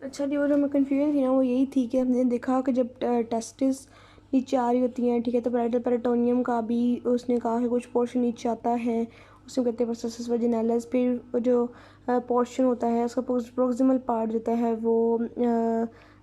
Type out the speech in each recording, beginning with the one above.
अच्छा जी, वो जो मैं कन्फ्यूजन थी ना वो यही थी कि हमने देखा कि जब टेस्टिस नीचे आ रही होती हैं, ठीक है, तो पैराइटल पेरिटोनियम का भी उसने कहा कि कुछ पोर्शन नीचे आता है, उसमें कहते हैं प्रोसेस वजिनैलिस। फिर वो जो पोर्शन होता है उसका प्रोक्सिमल पार्ट होता है वो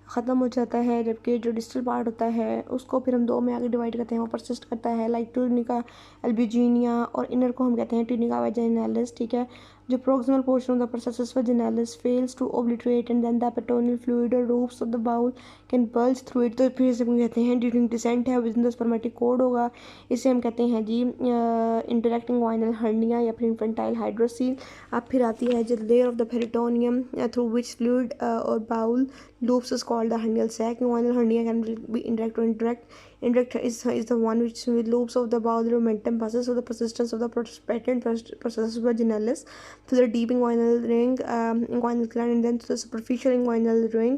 ख़त्म हो जाता है, जबकि जो डिस्टल पार्ट होता है उसको फिर हम दो में आगे डिवाइड करते हैं, वो परसिस्ट करता है, लाइक ट्यूनिका एल्बुजिनिया, और इनर को हम कहते हैं ट्यूनिका वैजिनालिस, ठीक है। The proximal portion of the processus vaginalis fails to obliterate and then the peritoneal fluid or roofs of the bowel can bulge through it। तो फिर इसे हम कहते हैं during descent है within the spermatic cord होगा, इसे हम कहते हैं जी interacting inguinal hernia या फिर infantile hydrocele। अब फिर आती है जो layer of the peritoneum through which fluid or bowel loops is called the hernial sac। Inguinal hernia can be indirect or indirect। Indirect is the one which with loops of the bowel momentum passes through the persistence of the patent processus vaginalis to the deep inguinal ring, inguinal canal, and then to the superficial inguinal ring।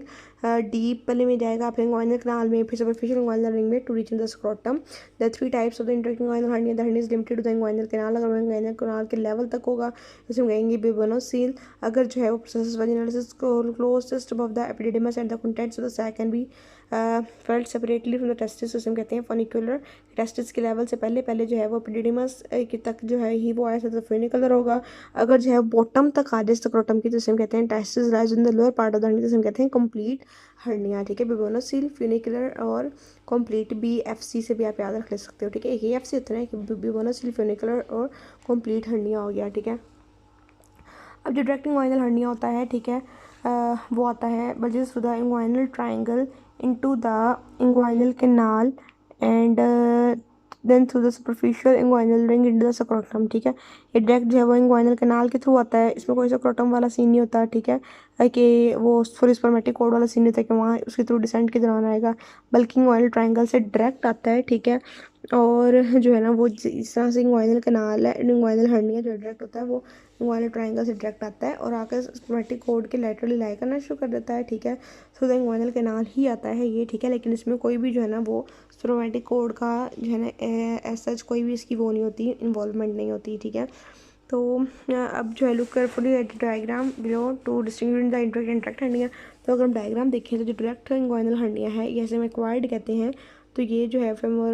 deep पहले में जाएगा फिर inguinal canal में, फिर superficial inguinal ring में to reach in the scrotum। The three types of the inguinal hernia, the hernia is limited to the inguinal canal। अगर वो inguinal canal के level तक होगा तो उसे हम कहेंगे bibonocele। अगर जो है वो processus vaginalis closest above the epididymis and the contents of the sac can be felt separately from the testis, उसे हम कहते हैं फनिकुलर। टेस्टिस के लेवल से पहले पहले जो है वो एपिडिडिमस की तक जो है ही वो ऐसा तो फनिकुलर होगा। अगर जो है बॉटम तक आ जाए स्क्रोटम की तो उसे हम कहते हैं testis lies in the lower part of the hernia, तो हम कहते हैं कंप्लीट हर्निया, ठीक है। बिबोनोसील, फ्यूनिकुलर और कंप्लीट, BFC से भी आप याद रख ले सकते हो, ठीक है। एक ही FC होता है कि बिबोनोसील, फ्यूनिकुलर और कंप्लीट हर्निया हो गया, ठीक है। अब जो डायरेक्ट इंग्वाइनल हर्निया होता है, ठीक है, वो आता है bulges through the inguinal triangle into the inguinal canal and then through the superficial inguinal ring into the scrotum, ठीक है। ये डायरेक्ट जो है वो इंग्वाइनल कैनाल के थ्रू आता है, इसमें कोई स्क्रोटम वाला सीन नहीं होता, ठीक है, कि वो सॉरी स्पर्मेटिक कोड वाला सीन नहीं होता कि वहाँ उसके थ्रू डिसेंट के दौरान आएगा, बल्कि इंग्वाइनल ट्राइंगल से डायरेक्ट आता है, ठीक है। और जो है ना वो इस तरह से इंग्वाइनल कैनाल है, इंग्वाइनल हर्निया जो डायरेक्ट होता है वो इंग्वाइनल ट्राइंगल से डायरेक्ट आता है और आकर स्पर्मेटिक कोड के लेटरली लाई करना शुरू कर देता है, ठीक है। सो द इंग्वाइनल कैनाल ही आता है ये, ठीक है, लेकिन इसमें कोई भी जो है ना वो स्पर्मेटिक कोड का जो है ना सच कोई भी इसकी वो नहीं होती, इन्वॉल्वमेंट नहीं होती, ठीक है। तो अब जो है look carefully at diagram below to distinguish the indirect indirect hernia. तो अगर हम डायग्राम देखें तो जो डायरेक्ट इंग्वाइनल हर्निया है ये ऐसे में एक्वायर्ड कहते हैं, तो ये जो है फेमोर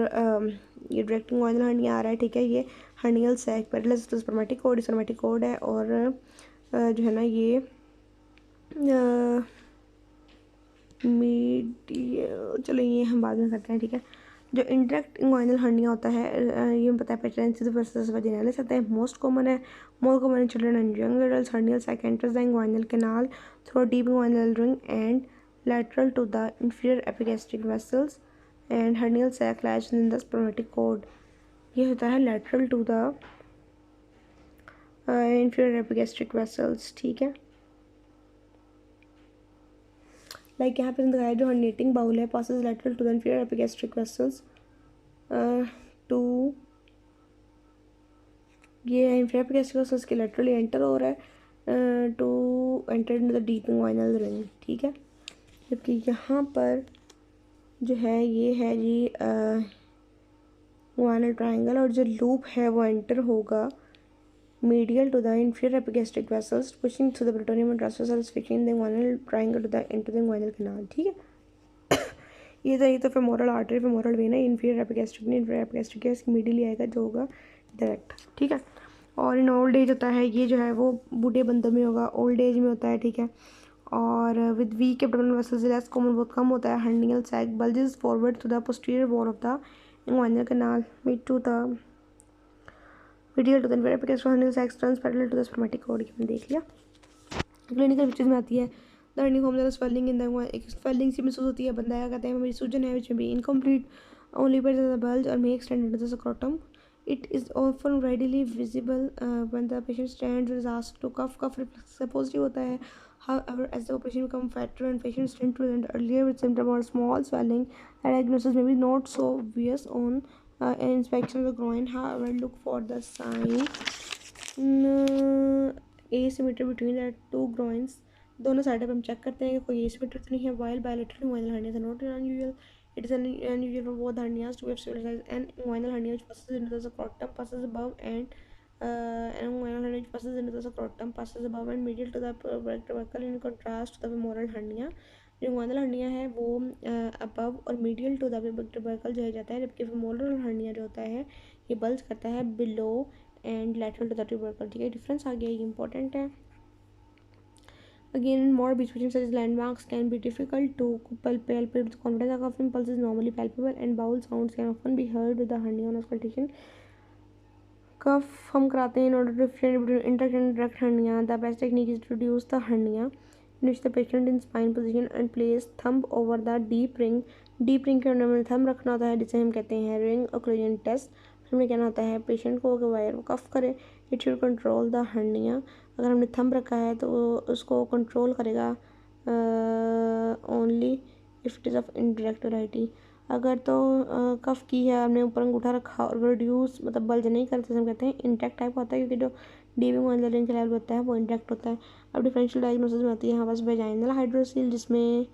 ये डायरेक्ट इंग्वाइनल हर्निया आ रहा है, ठीक है। ये hernial sac parallel to spermatic cord है और जो है ना ये मीडिया, चलो ये हम बाद में करते हैं, ठीक है। जो इंडायरेक्ट इंग्वाइनल हर्निया होता है ये पता है पेटेंसी वर्सेस वजिनालिस आता है, मोस्ट कॉमन है, more common in children and young adults. Hernial sac enters the inguinal canal through deep inguinal ring and lateral to the inferior epigastric vessels and hernial sac lies within the spermatic cord। ये होता है lateral to the inferior epigastric vessels, ठीक है। Like यहाँ पे दिखाया जो herniating bowel है passes lateral to the inferior epigastric vessels to ये inferior epigastric vessels के laterally एंटर हो रहा है to enter into the deep inguinal ring, ठीक है। जबकि यहाँ पर जो है ये है जी इंग्वाइनल ट्राइंगल और जो लूप है वो एंटर होगा medial to the inferior epigastric vessels pushing through the peritoneum and transversal asphyxiating the inguinal triangle to the into the inguinal canal, ठीक है। ये तो फेमोरल आर्टरी फेमोरल वेन है, इंफीरियर एपिगैस्ट्रिक नहीं, इंफीरियर एपिगैस्ट्रिक है, इसकी middle आएगा जो होगा डायरेक्ट, ठीक है। और इन ओल्ड एज होता है ये जो है वो बूढ़े बंदों में होगा, ओल्ड एज में होता है, ठीक है। और with weak abdominal vessels less common, बहुत कम होता है। Hernial sac bulges forward to the posterior wall of the inguinal canal mid to the medial to the inferior epigastric hernial sac turns parallel to the spermatic cord, ये देख लिया। Clinical pictures में आती है the hernia form the swelling in the एक swelling सी महसूस होती है, बंदा क्या कहते हैं मेरी सूजन है विच में be incomplete only by the bulge or may extend into the scrotum। It is often readily visible when the patient stands or is asked to cough। cough reflex से positive होता है। However, as the operation becomes fatter and patients tend to present earlier with symptom or small swelling, the diagnosis may be not so obvious on an inspection of the groin। However, look for the sign asymmetry between the two groins। दोनों side पर हम check करते हैं कि कोई asymmetry तो नहीं है। while bilateral inguinal hernias are not unusual, it is unusual for both hernias to have stabilized। and inguinal hernia which passes into the scrotum passes above and and which passes into the scrotum, passes above and medial to the tubercle in contrast to the femoral hernia. जो inguinal hernia है वो above और medial to the tubercle जो है जाता है, जबकि femoral hernia जो होता है ये बल्ज करता है below and lateral to the tubercle. ठीक है, डिफरेंस आ गया, ये इंपॉर्टेंट है. Again, more between such landmarks can be difficult to palpate with confidence. A cough impulse is normally palpable, and bowel sounds can often be heard with the hernia on auscultation. Cough हम कराते हैं in order to differentiate between indirect and direct hernia. The best technique is to reduce the hernia, in which the patient in spine position and place thumb over the deep ring. Deep ring के अंदर में thumb रखना होता है, जिसे हम कहते हैं ring occlusion test. फिर हमें कहना होता है पेशेंट को कि वायर कफ करे. It should control the hernia. अगर हमने थंब रखा है तो उसको कंट्रोल करेगा only if it is of indirect variety. अगर तो कफ की है, हमने ऊपर अंगूठा रखा और रिड्यूस मतलब बल्ज नहीं करते, हम कहते हैं इंटैक्ट टाइप होता है, क्योंकि जो डीविंग वाइनल का लेवल होता है वो इंटैक्ट होता है. अब डिफरेंशियल डायग्नोसिस में आती है हमारे पास वेजाइनल हाइड्रोसील, जिसमें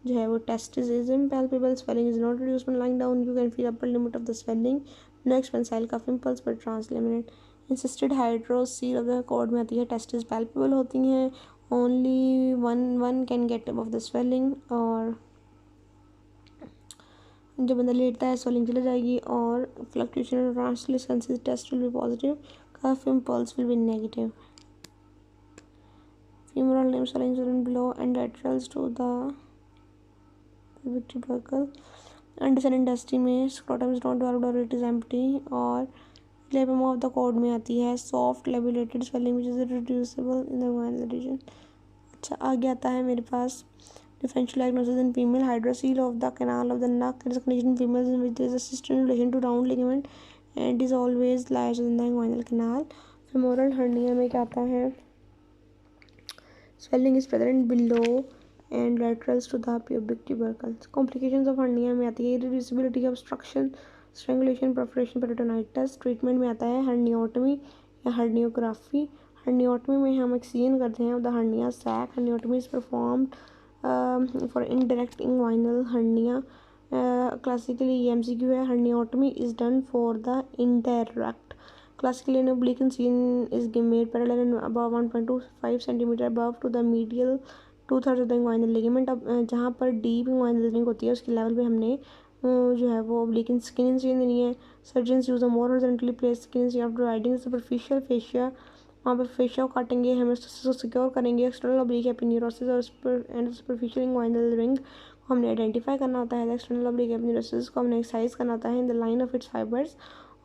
जो है वो testis is impalpable, swelling is not reduced when lying down, you can feel upper limit of the swelling, no expansile cough impulse पर transilluminate. Encysted hydrocele of the cord में आती है, टेस्टिस पैल्पेबल होती हैं, only one can get above the swelling, और जब बंदा लेटता है स्वेलिंग चली जाएगी, और fluctuation of transillumination test will be positive, cough impulse will be negative. Femoral limb swelling is below and laterals to the tubercle. Underside intestine में scrotum is not developed or it is empty. और labrum of the cord में आती है soft labulated swelling which is reducible in the inguinal region. अच्छा, आगे आता है मेरे पास differential diagnosis in female. Hydrocele of the canal of the neck is a condition in females in which there is a system in relation to round ligament and is always lies within the inguinal canal. Femoral hernia में क्या आता है, swelling is present below and laterals to the pubic tubercle. Complications of hernia में आती है irreducibility, obstruction, strangulation, perforation, peritonitis. Treatment में आता है herniotony या herniography. Herniotony में हम excision करते हैं the hernia sac. Herniotony is performed for indirect inguinal hernia. Classically ये MCQ है, herniotony is done for the indirect. Classically an oblique incision is made parallel and above 1.25 cm above to the medial 2/3 of the inguinal ligament. अब जहाँ पर deep inguinal ring होती है उसके level पे हमने जो है वो oblique skin incision देनी है. Surgeons use a more horizontally placed skin incision after dividing the superficial fascia. वहाँ पर फेशिया को काटेंगे, हम इसको सिक्योर करेंगे. एक्सटर्नल ओब्लिक एपिन्यूरोसिस और एंड सुपरफिशियल इंग्वाइनल रिंग को हमने आइडेंटिफाई करना होता है. एक्सटर्नल ओब्लिक एपिन्यूरोसिस को हमने एक्सरसाइज करना होता है in the line of its fibres.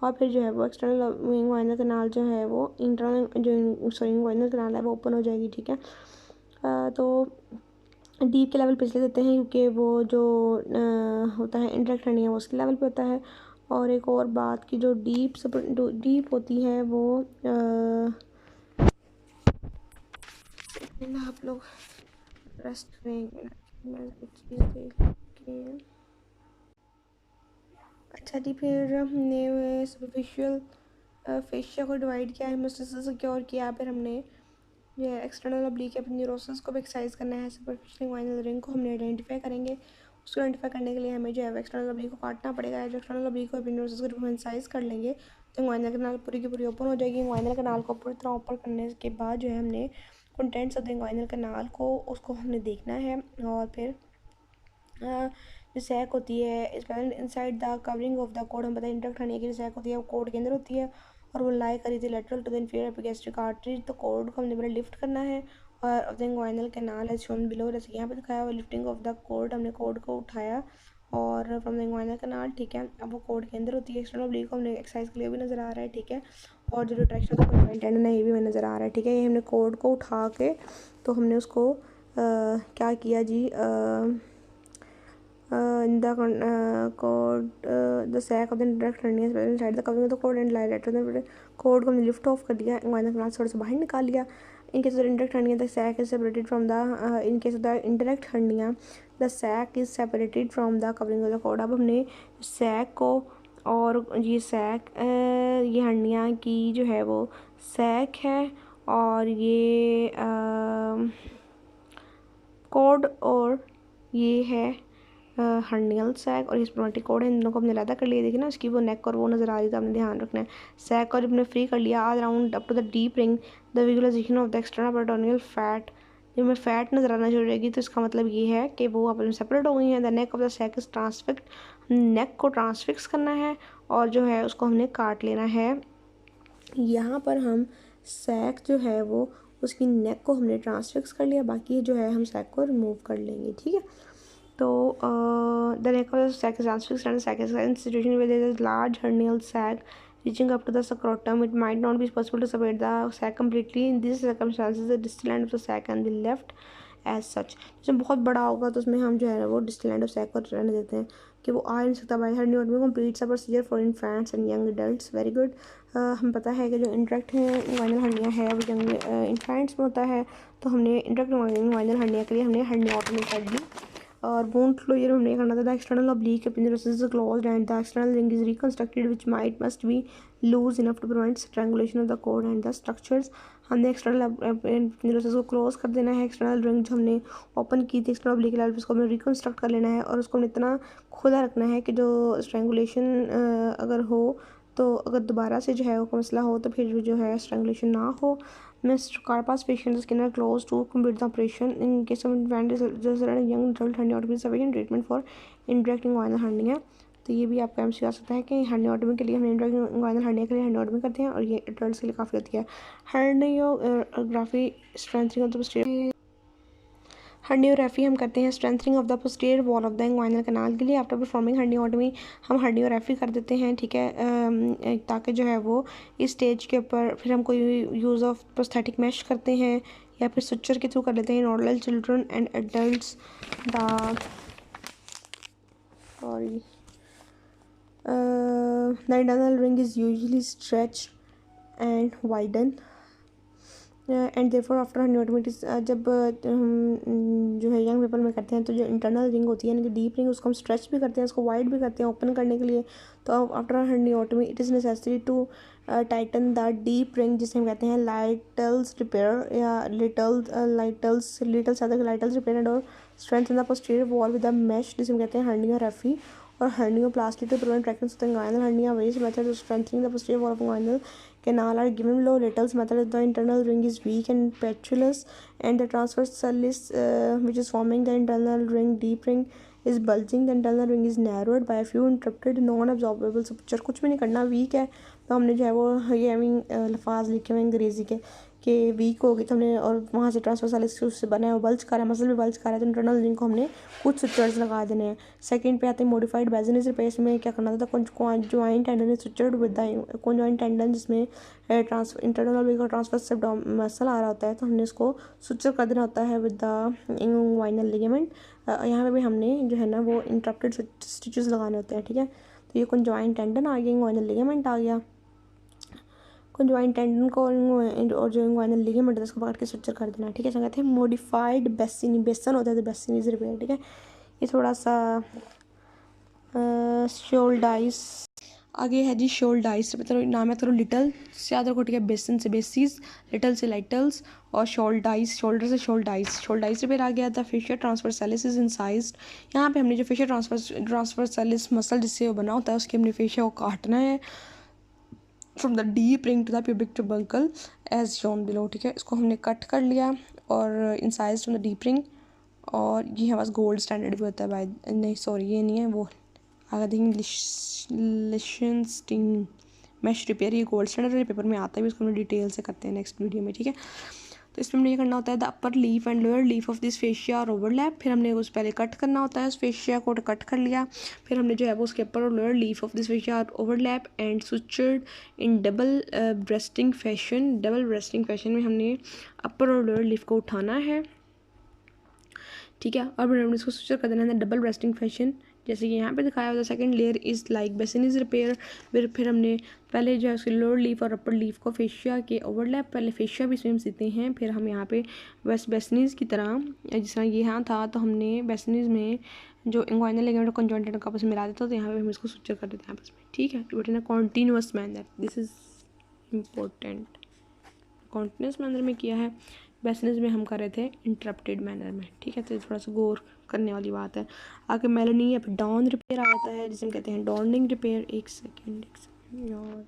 और फिर जो है वो एक्सटर्नल इंग्वाइनल कनाल जो है वो इंटरनल जो सॉरी इंग्वाइनल कनाल है वो ओपन हो जाएगी. ठीक है, तो डीप के लेवल पे इसलिए देते हैं क्योंकि वो जो होता है इंटरेक्ट हर्निया वो उसके लेवल पे होता है. और एक और बात की जो डीप होती है वो आप लोग रेस्ट करेंगे, मैं कुछ चीज़ देख के. अच्छा जी, फिर हमने सुपरफिशियल फेशिया को डिवाइड किया, हेमोस्टेसिस सिक्योर किया. फिर हमने ये एक्सटर्नल ओब्लिक एपिन्यूरोसिस को भी एक्सरसाइज करना है. सुपरफिशियल इंग्वाइनल रिंग को हमने आइडेंटिफाई करेंगे. उसको आइडेंटिफाई करने के लिए हमें जो है एक्सटर्नल ओब्लिक को काटना पड़ेगा. जो एक्सटर्नल ओब्लिक को एपिन्यूरोसिस को एक्सरसाइज कर लेंगे तो इंग्वाइनल कनाल पूरी की पूरी ओपन हो जाएगी. इंग्वाइनल कनाल को पूरी तरह ओपन करने के बाद जो है हमने कंटेंट्स ऑफ द इंग्वाइनल कनाल को उसको हमने देखना है. और फिर जो सैक होती है इस inside the covering of the code, हम बताएं इंटरेक्ट हर्निया की सैक होती है वो कोड के अंदर होती है और वो लाई करी थी lateral to the inferior epigastric artery. तो कोड को हमने पहले लिफ्ट करना है और off the inguinal canal as shown below, जैसे यहाँ पे दिखाया हुआ लिफ्टिंग ऑफ द कोड. हमने कोड को उठाया और फ्रॉम द इंग्वाइनल कैनाल. ठीक है, अब वो कोड के अंदर होती है. एक्सटर्नल ओब्लिक को हमने एक्सरसाइज के लिए भी नज़र आ रहा है. ठीक है, और जो रिट्रैक्शन ऑफ द टेंडन है ये भी हमें नज़र आ रहा है. ठीक है, ये हमने कोड को उठा के तो हमने उसको क्या किया जी, in the cord the sac of the indirect hernia is inside the covering of the cord and lie lateral. Code को हमने लिफ्ट ऑफ कर दिया, इंग्वाइनल कनाल थोड़ा सा बाहर निकाल लिया. In case of the indirect hernia the sac is separated from the in case of the indirect hernia the sac is separated from the covering of the cord. अब हमने sac को और ये सैक ये हर्निया की जो है वो सैक है और ये कोड और ये है हर्नियल सैक और स्पर्मेटिक कोड है, इन दोनों को हमने अलग कर लिया। देखिए ना उसकी वो नेक और वो नज़र आ रही है, तो हमने ध्यान रखना है। सैक और हमने फ्री कर लिया around up to the deep ring the visualization of the external peritoneal fat. जब हमें फैट नज़र आना शुरू होगी तो इसका मतलब ये है कि वो आपस में सेपरेट हो गई हैं। The neck of the sac is transfix, neck को ट्रांसफिक्स करना है और जो है उसको हमने काट लेना है। यहाँ पर हम सैक जो है वो उसकी नेक को हमने ट्रांसफिक्स कर लिया, बाकी जो है हम सैक को रिमूव कर लेंगे, ठीक है। तो the neck of the sac is transfixed and the sac is in situation where there is large hernial sac reaching up to the scrotum. It might not be possible to separate the sac completely. In these circumstances, the distal end of the sac can be left as such. जब बहुत बड़ा होगा तो उसमें हम जो है वो distal end of sac को रहने देते हैं कि वो आ नहीं सकता। By herniectomy completes a procedure for infants and young adults. Very good. हम पता है कि जो इंटरेक्ट इंग्वाइनल हर्निया है वो यंग इन्फेंट्स में होता है, तो हमने इंटरेक्ट इंग्वाइनल हर्निया के लिए हमने हर्नियोटमी कर ली। और वोंट क्लोजर हमने करना था। The external oblique aponeurosis is closed and the external ring is reconstructed which might must be loose enough to prevent strangulation of the cord and the structures. हमने external aponeurosis को close कर देना है। External ring जो हमने open की थी external oblique Elvis को हमें रिकंस्ट्रक्ट कर लेना है और उसको हमने इतना खुला रखना है कि जो स्ट्रैंगुलेशन अगर हो तो अगर दोबारा से जो है वो मसला हो तो फिर जो है स्ट्रैंगुलेशन ना हो। Mr. Karpa's patients skin are closed to complete the operation. In case of infant and young adult herniectomy is sufficient treatment for indirect inguinal hernia. तो ये भी आपका एमसीक्यू आ सकता है कि herniectomy के लिए हमने indirect inguinal hernia के लिए herniectomy करते हैं और ये adults के लिए काफ़ी होती है। herniography strengthening of the posterior हर्नियोग्राफी हम करते हैं strengthening of the posterior wall of the inguinal canal के लिए। आफ्टर परफॉर्मिंग हर्नियोटमी हम हर्नियोग्राफी कर देते हैं, ठीक है, ताकि जो है वो इस स्टेज के ऊपर फिर हम कोई यूज़ ऑफ प्रोस्थेटिक मैश करते हैं या फिर सुचर के थ्रू कर लेते हैं। In all children and adults the internal ring is usually stretched and widen and therefore after herniotomy जब हम जो है यंग पीपल में करते हैं तो जो इंटरनल रिंग होती है यानी कि डीप रिंग उसको हम स्ट्रेच भी करते हैं, उसको वाइड भी करते हैं ओपन करने के लिए। तो after herniotomy it is necessary to tighten the deep ring जिसे हम कहते हैं लाइटल्स रिपेयर या लिटल्स रिपेयर एंड और strengthen the posterior wall with the mesh जिसे हम कहते हैं हर्नियोग्राफी और hernioplasty to prevent recurrence of the inguinal hernia. Various methods of strengthening the posterior wall of inguinal canal are given below. Little's method is the internal ring is weak and petrulous and the transverse sulcus which is forming the internal ring deep ring is bulging. The internal ring is narrowed by a few interrupted non-absorbable structure. कुछ भी नहीं करना, week है तो हमने जो है वो ये लफाज लिखे हुए अंग्रेज़ी के कि वीक हो गई तो हमने और वहाँ से ट्रांसफर सालिस उससे बना है वो बल्ज कर रहा है, मसल भी बल्ज कर रहा है तो इंटरनल रिंग को हमने कुछ सुचर्स लगा देने हैं। सेकंड पे आते हैं मॉडिफाइड बेजनिस रिपेयर्स में क्या करना था conjoint tendon is sutured with the conjoint tendon जिसमें ट्रांसफर इंटरनल रिंग और ट्रांसफर मसल आ रहा होता है तो हमने इसको सुचर कर देना होता है विद द इंग्वाइनल लिगामेंट। यहाँ पे भी हमने जो है ना वो इंटरप्टेड स्टिचेस लगाने होते हैं, ठीक है। तो ये कॉन्जॉइंट टेंडन आ गया, इंग्वाइनल लिगामेंट आ गया। कॉन्जॉइंट टेंडन को और जो इंग्वाइनल लिगामेंट है उसको पकड़ के स्ट्रक्चर कर देना, ठीक है। इसको कहते हैं मॉडिफाइड बेसन होता है तो बेसिनीज रिपेयर, ठीक है। ये थोड़ा सा शोल्डाइस आगे है जी। शोल्डाइस मतलब नाम है तो लिटल से याद रखो, ठीक है। बेसन से बेसिस, लिटल से लाइटल्स और शोल्डाइस शोल्डर से शोल्डाइस रिपेयर आ गया था। Fascial transversalis is incised. यहाँ पे हमने जो फेशियल ट्रांसवर्सैलिस मसल जिससे वो बना होता है उसके हमने फेशिया को काटना है from the deep ring to the pubic tubercle as shown below, ठीक है। इसको हमने कट कर लिया और incise from the deep ring. और ये हमारे पास गोल्ड स्टैंडर्ड भी होता है बाय नहीं सॉरी ये नहीं है वो आगे देखेंगे लिशनस्टीन मैश रिपेयर, ये गोल्ड स्टैंडर्ड पेपर में आता है भी, इसको हम डिटेल से करते हैं नेक्स्ट वीडियो में, ठीक है। तो इसमें हमने ये करना होता है the upper leaf and lower leaf of this fascia और ओवरलैप। फिर हमने उस पहले कट करना होता है उस फेशिया को कट कर लिया, फिर हमने जो है वो उसके अपर और lower leaf of this fascia और overlap and sutured in double breasting fashion में हमने अपर और लोअर लीफ को उठाना है, ठीक है। और फिर हमने इसको सुचर कर देना है डबल ब्रेस्टिंग फैशन जैसे कि यहाँ पे दिखाया हुआ था। Second layer is like Bassini's repair. फिर हमने पहले जो है उसके लोअर लीफ और अपर लीफ को फेशिया के ओवरलैप पहले फेशिया भी स्विम सीते हैं, फिर हम यहाँ पे बेसिनीज की तरह जिस तरह ये यहाँ था तो हमने बेसिनीज में जो इंग्वाइनल लिगामेंट कॉन्जॉइंट का आपस में मिला देता तो यहाँ पे हम इसको सुचर कर देते हैं आपस में, ठीक है। But in a continuous manner, this is important, continuous manner में किया है वेस्टर्नस में हम कर रहे थे इंटरप्टेड मैनर में, ठीक है। तो ये थोड़ा सा गौर करने वाली बात है। आगे मेलनी या फिर डॉन रिपेयर आ जाता है जिसे हम कहते हैं डॉर्निंग रिपेयर। एक सेकेंड यार,